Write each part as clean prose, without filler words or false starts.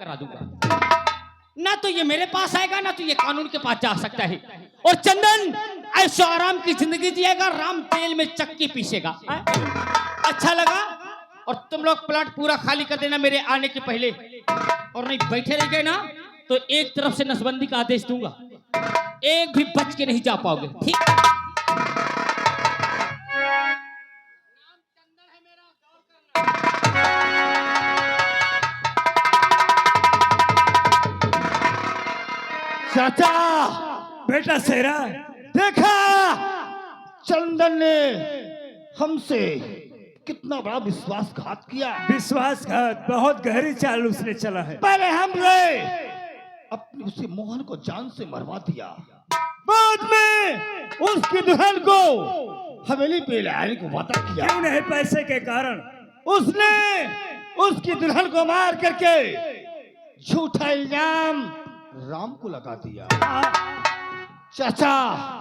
करा दूंगा। ना तो ये मेरे पास आएगा, ना तो ये कानून के पास जा सकता है। और चंदन ऐशो आराम की जिंदगी जिएगा, राम तेल में चक्की पीसेगा। अच्छा लगा? और तुम लोग प्लाट पूरा खाली कर देना मेरे आने के पहले, और नहीं बैठे रह गए ना तो एक तरफ से नसबंदी का आदेश दूंगा, एक भी बच के नहीं जा पाओगे। ठीक? चाचा, बेटा शेरा, देखा चंदन ने हमसे कितना बड़ा विश्वासघात किया। विश्वासघात बहुत गहरी चाल उसने चला है। पहले हमने अपने उसे मोहन को जान से मरवा दिया, बाद में उसकी दुल्हन को हवेली पे लाने को वादा किया। क्यों नहीं? पैसे के कारण उसने उसकी दुल्हन को मार करके झूठा इल्जाम राम को लगा दिया। चाचा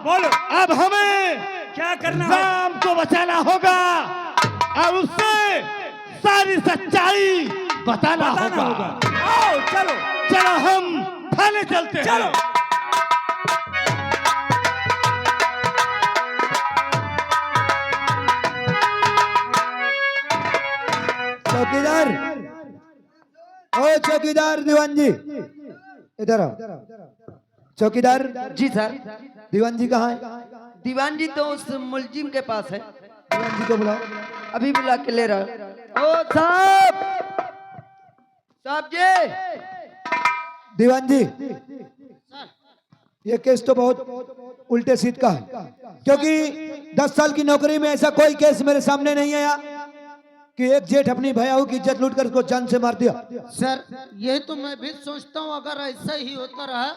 बोलो, अब हमें क्या करना है? राम को बचाना होगा और उससे सारी सच्चाई बताना होगा। आओ चलो, चलो हम थाने चलते हैं। चलो। चौकीदार, ओ चौकीदार दीवान जी, इधर आओ। चौकीदार जी सर। दीवान जी कहाँ है? दीवान जी तो उस मुलजिम के पास है, दीवान जी को बुलाओ। अभी बुला के ले रहा। ओ साहब, साहब जी। दीवान जी, ये केस तो बहुत उल्टे सीध का है, क्योंकि 10 साल की नौकरी में ऐसा कोई केस मेरे सामने नहीं आया कि एक जेठ अपनी भैयाऊ की इज्जत लूटकर उसको जान से मार दिया। सर यही तो मैं भी सोचता हूँ, अगर ऐसा ही होता रहा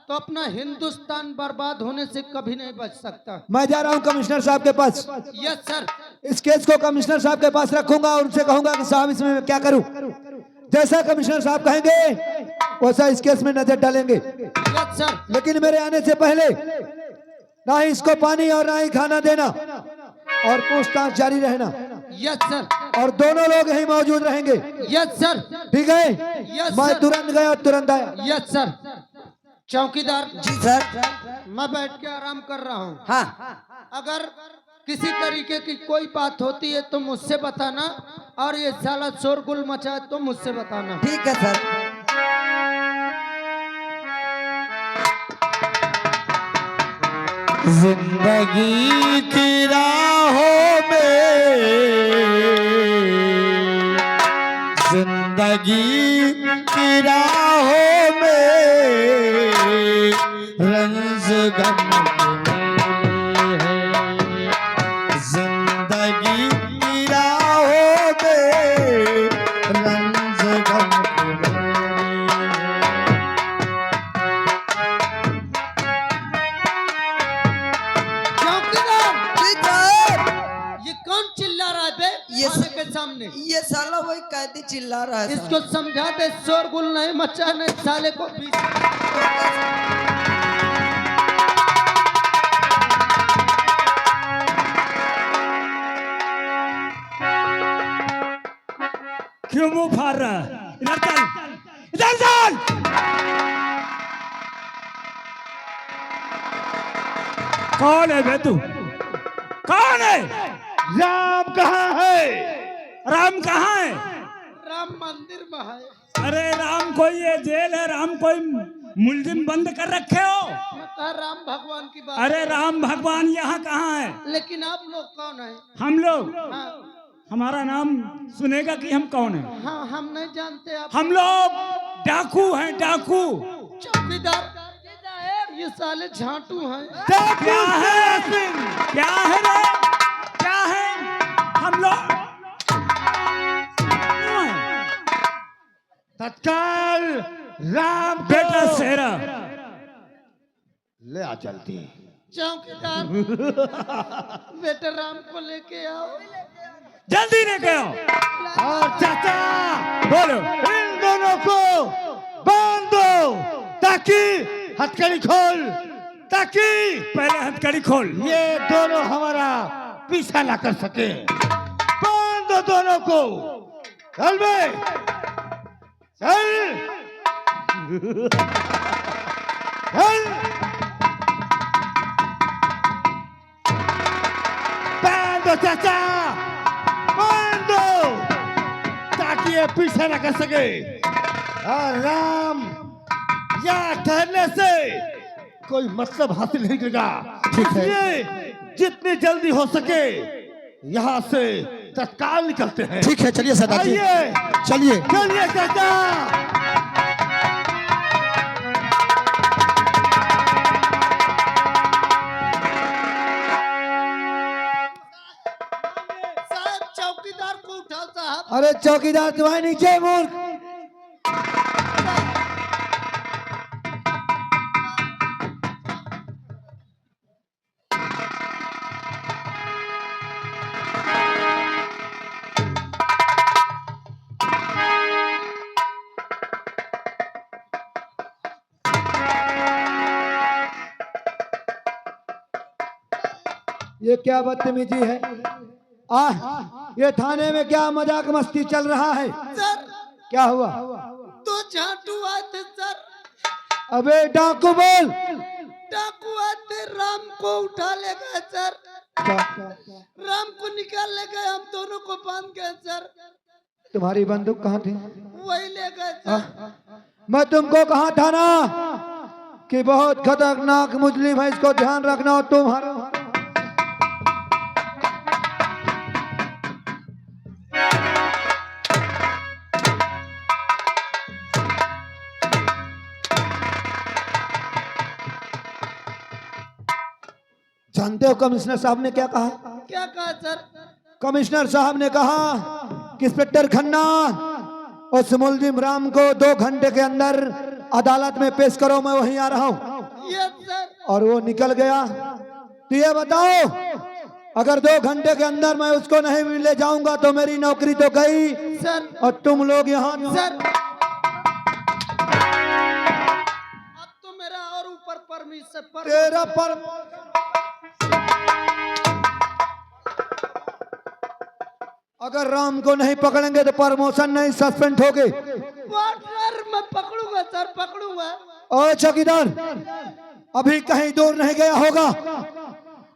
तो अपना हिंदुस्तान बर्बाद होने से कभी नहीं बच सकता। मैं जा रहा हूँ कमिश्नर साहब के पास। Yes sir. इस केस को कमिश्नर साहब के पास रखूंगा और उनसे कहूंगा कि साहब इसमें मैं क्या करूं। जैसा कमिश्नर साहब कहेंगे वैसा इस केस में नजर डालेंगे। Yes sir. लेकिन मेरे आने से पहले ना ही इसको पानी और ना ही खाना देना और पूछताछ जारी रहना। Yes sir. और दोनों लोग यहीं मौजूद रहेंगे। Yes sir. ठीक है? यस मैं सर। तुरंत गया और तुरंत आया। Yes sir. चौकीदार जी सर। मैं बैठ के आराम कर रहा हूँ। हाँ, अगर किसी तरीके की कोई बात होती है तो मुझसे बताना, और ये साला शोरगुल मचा तो मुझसे बताना। ठीक है सर। जिंदगी की राहों में, जिंदगी की राहों में रंज गम है। जिंदगी की राहों में रंज गम ये कौन चिल्ला रहा है बे? ये थाने के सामने ये साला वही कैदी चिल्ला रहा है। इसको समझा दे, शोरगुल नहीं मचाने साले को। क्यों मुंह फाड़ रहा है? इधर चल, इधर चल। कौन है बे तू? कौन है? राम कहाँ है? राम कहाँ है? राम मंदिर में है। अरे राम कोई ये जेल है? राम कोई मुलजिम बंद कर रखे हो? मैं कहा राम भगवान की बात। अरे राम भगवान यहाँ कहाँ है? लेकिन आप लोग कौन है? हम लोग, हाँ, हमारा नाम सुनेगा कि हम कौन है? हाँ हम नहीं जानते। आप हम लोग डाकू हैं, डाकू। चौकीदार, ये साले झांटू हैं। क्या है? क्या है रे? क्या है? हम लोग तत्काल राम को बेटा शेरा ले आ जल्दी। चौकीदार बेटे राम को लेके आओ। जल्दी लेके आओ। और चाचा बोलो। इन दोनों को बांध दो ताकि हथकड़ी खोल, ताकि पहले हथकड़ी खोल। ये दोनों हमारा पीछा ना कर सके। बांध दो दोनों को। चल बे, चल। बांधो चाचा, बांधो, ताकि ये पीछे न कर सके। और राम यहाँ ठहरने से कोई मतलब हासिल नहीं करेगा। इसलिए जितनी जल्दी हो सके यहाँ से तत्काल निकलते हैं। ठीक है, चलिए सरदार जी, आइए, चलिए। चलिए चाचा। साहब चौकीदार को उठाओ साहब। अरे चौकीदार तुम्हारे नीचे मूर्ख। ये क्या बदतमीजी है? ये थाने में क्या मजाक मस्ती चल रहा है? सर क्या हुआ? तो झाटू आए थे सर। अबे डाकू बोल। डाकू आए थे, राम को उठा ले गए सर। राम को निकाल ले गए, हम दोनों को बांध गए सर। तुम्हारी बंदूक कहाँ थी? वही ले गए सर। मैं तुमको कहा था ना कि बहुत खतरनाक मुजरिम है, इसको ध्यान रखना। हो तुम्हारा जानते हो कमिश्नर साहब ने क्या कहा? क्या कहा सर? कमिश्नर साहब ने कहा कि इंस्पेक्टर खन्ना उस मुलजिम राम को 2 घंटे के अंदर अदालत में पेश करो, मैं वहीं आ रहा हूँ। Yes sir. और वो निकल गया। तो ये बताओ, अगर 2 घंटे के अंदर मैं उसको नहीं ले जाऊंगा तो मेरी नौकरी तो गई सर। और तुम लोग यहाँ सर अब तो मेरा और ऊपर परमिशन पर तेरा पर अगर राम को नहीं पकड़ेंगे तो प्रमोशन नहीं, सस्पेंड होगे। वाटर मैं पकड़ूंगा सर, पकड़ूंगा। और चौकीदार अभी कहीं दूर नहीं गया होगा,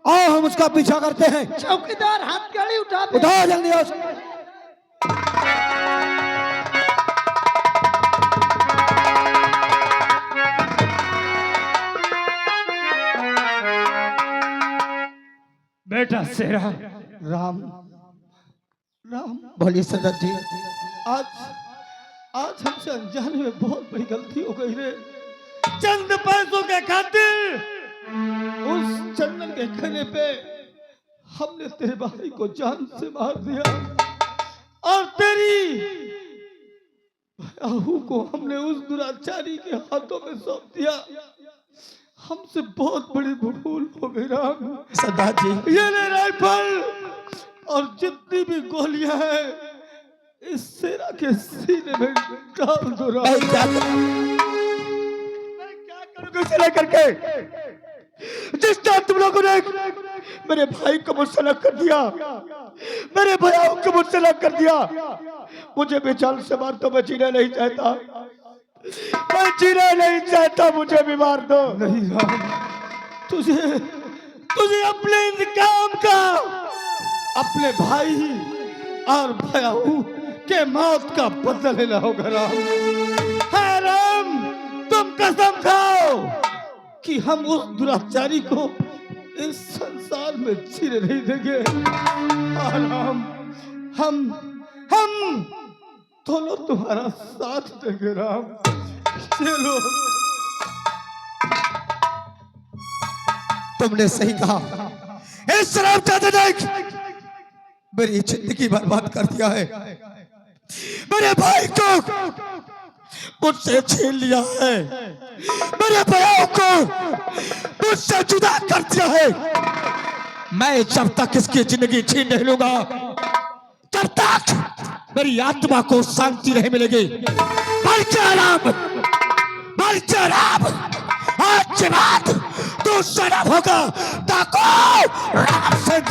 आओ हम उसका पीछा करते हैं। चौकीदार हाथ गाड़ी उठा उठाओ जल्दी आओ। बेटा शेरा राम, राम बोलिए सरदार जी। आज आज हमसे अनजाने में बहुत बड़ी गलती हो गई रे। चंद पैसों के खातिर उस चंदन के कहने पे हमने तेरे भाई को जान से मार दिया और तेरी बहू को हमने उस दुराचारी के हाथों में सौंप दिया। हमसे बहुत बड़ी भूल हो गई राम। सरदार जी ये ले राइफल और जितनी भी गोलियां हैं इस सेरा के सीने में डाल दो राम। मैं क्या करूंगा इसे लेकर के? जिस तरह तुम लोगों ने मेरे भाई को मुझसे अलग कर दिया, मेरे भैयाओं को मुझसे अलग कर दिया, मुझे भी जान से मार दो, मैं जीना नहीं चाहता, मैं जीना नहीं चाहता, मुझे भी मार दो। नहीं राम, तुझे तुझे अपने इंतकाम का, अपने भाई और भैयाओं के मौत का बदला लेना होगा राम। है राम, तुम कसम खाओ कि हम उस दुराचारी को इस संसार में जीने नहीं देंगे। और हम दोनों तुम्हारा साथ देंगे राम। चलो। तुमने सही कहा। इस शराब चाचा देख मेरी जिंदगी बर्बाद कर दिया है, मेरे भाई को मुझसे छीन लिया है, मेरे भाइयों को मुझसे जुदा कर दिया है। मैं जब तक इसकी जिंदगी छीन नहीं लूंगा तब तक मेरी आत्मा को शांति नहीं मिलेगी। आज के बाद तू शराब होगा ताको राम सिंह।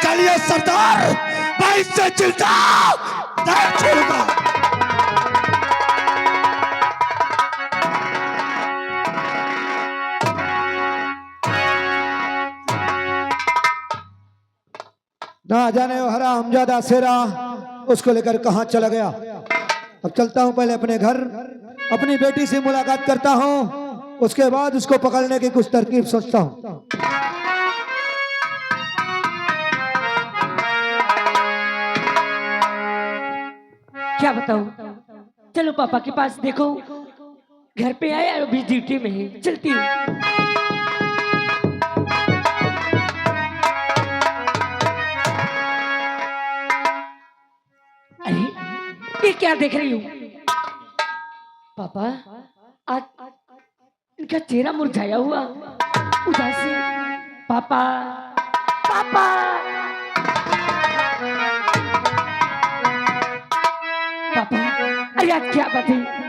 चलिए सरदार, मैं इससे चिंता नहीं छोड़ूंगा। ना जाने वो हरामजादा शेरा उसको लेकर कहाँ चला गया। अब चलता हूँ पहले अपने घर, अपनी बेटी से मुलाकात करता हूँ, उसके बाद उसको पकड़ने की कुछ तरकीब सोचता हूँ। क्या बताऊं? चलो पापा के पास, देखो घर पे आए और अभी ड्यूटी में है। चलती हूँ। अरे ये क्या देख रही हूँ? पापा आज इनका चेहरा मुरझाया हुआ, उदास है। पापा पापा पापा, अरे आज क्या बात है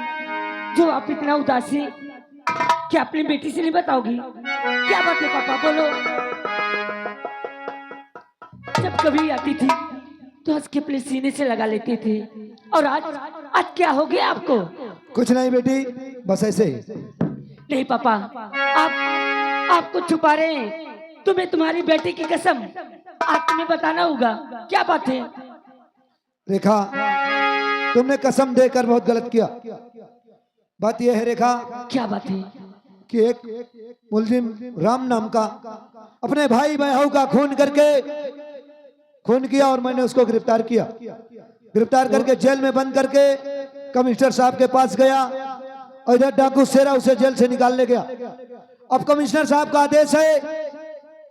जो आप इतना उदास हैं? क्या अपनी बेटी से नहीं बताओगी? क्या बात है पापा, बोलो। जब कभी आती थी तो हंस के अपने सीने से लगा लेते थे, और आज आज क्या हो गया आपको? कुछ नहीं बेटी, बस ऐसे ही। नहीं पापा, आप आपको छुपा रहे हैं। तुम्हें तुम्हारी बेटी की कसम आज तुम्हें बताना होगा। क्या बात है? रेखा, तुमने कसम देकर बहुत गलत किया। बात यह है रेखा क्या बात है? कि एक मुलजिम राम नाम का अपने भाई बहू का खून किया और मैंने उसको गिरफ्तार किया। गिरफ्तार करके जेल में बंद करके कमिश्नर साहब के पास गया और इधर डाकू शेरा उसे जेल से निकालने गया। अब कमिश्नर साहब का आदेश है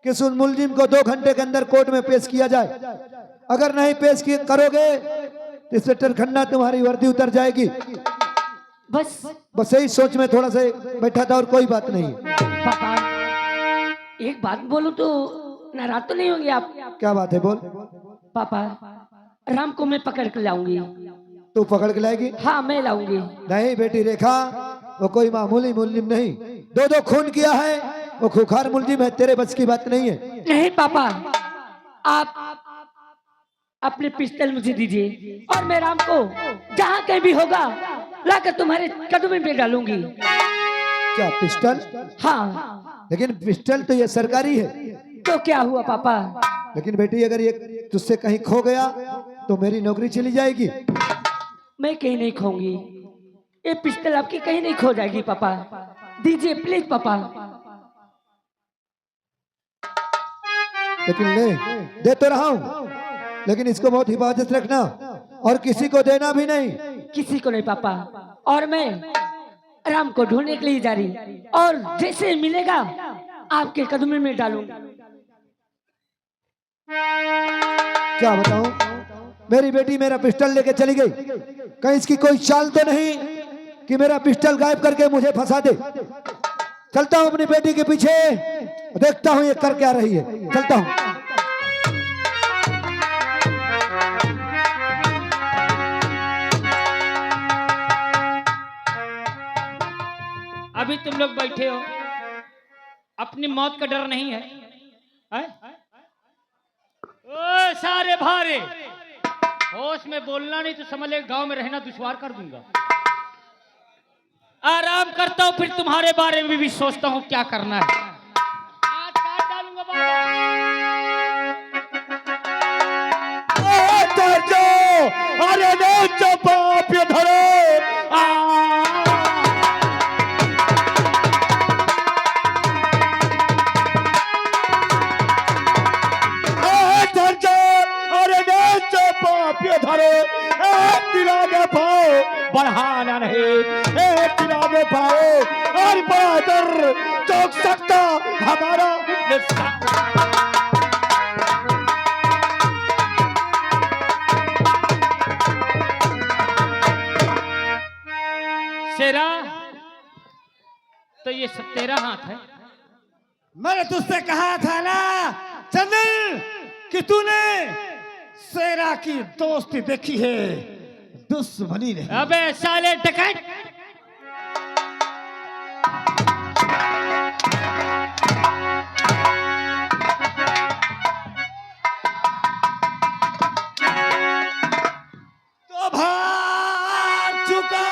कि उस मुलजिम को 2 घंटे के अंदर कोर्ट में पेश किया जाए। अगर नहीं पेश करोगे तो इंस्पेक्टर खन्ना तुम्हारी वर्दी उतर जाएगी। बस यही सोच में थोड़ा सा बैठा था और कोई बात नहीं। पापा एक बात बोलूं तो नाराज तो नहीं होंगे आप? क्या बात है, बोल। पापा राम को मैं पकड़ कर लाऊंगी। तू पकड़ के लाएगी? हाँ मैं लाऊंगी। नहीं बेटी रेखा, वो कोई मामूली मुलजिम नहीं, 2 खून किया है, वो खूंखार मुलजिम है, तेरे बस की बात नहीं है। नहीं पापा, आप अपने पिस्टल मुझे दीजिए और मैं राम को जहाँ कहीं भी होगा लाकर तुम्हारे कदमों में डालूंगी। क्या पिस्टल? हाँ। लेकिन पिस्टल तो ये सरकारी है। तो क्या हुआ पापा? लेकिन बेटी अगर ये तुझसे कहीं खो गया तो मेरी नौकरी चली जाएगी। मैं कहीं नहीं खोऊंगी, ये पिस्टल आपकी कहीं नहीं खो जाएगी। पापा दीजिए प्लीज पापा। लेकिन दे तो रहा हूं, लेकिन इसको बहुत हिफाजत रखना और किसी को देना भी नहीं। किसी को नहीं पापा, और मैं राम को ढूंढने के लिए जा रही, और जैसे मिलेगा आपके कदमों में डालूंगा। क्या बताऊं, मेरी बेटी मेरा पिस्टल लेके चली गई। कहीं इसकी कोई चाल तो नहीं कि मेरा पिस्टल गायब करके मुझे फंसा दे। चलता हूं अपनी बेटी के पीछे, देखता हूं ये कर क्या रही है। चलता हूं। अभी तुम लोग बैठे हो, अपनी मौत का डर नहीं है, है? ओ सारे भारे, होश में बोलना नहीं तो समझ ले गांव में रहना दुश्वार कर दूंगा। आराम करता हूं, फिर तुम्हारे बारे में भी सोचता हूं क्या करना है। आज काट डालूंगा बाबा। अरे नहीं बाप ये धरो। बढ़ाना नहीं, तिलाने पाओ और बहादुर चौक सकता हमारा शेरा, तो ये सब तेरा हाथ है। मैंने तुझसे कहा था ना चंदन कि तूने शेरा की दोस्ती देखी है, दुश्मनी नहीं। अबे साले डकैत, तो भाग चुका